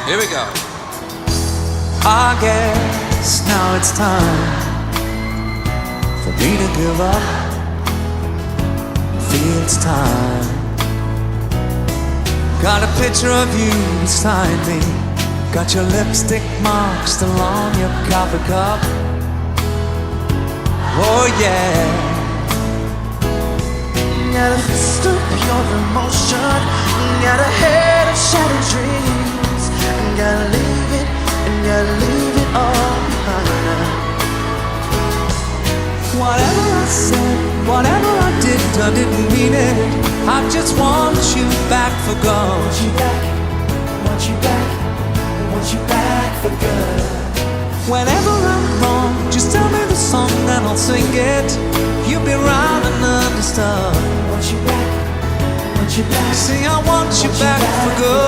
Here we go. I guess now it's time for me to give up. Feel it's time. Got a picture of you beside me. Got your lipstick mark still on your coffee cup. Oh yeah. Got a fist of pure emotion, got a head of shattered dreams. Gotta leave it, and gotta leave it all behind. Whatever I said, whatever I didn't mean it. I just want you back for good. Want you back, want you back, want you back for good. Whenever I'm wrong, just tell me the song and I'll sing it. You'll be round and understood. Want you back, want you back. See, I want you back for good.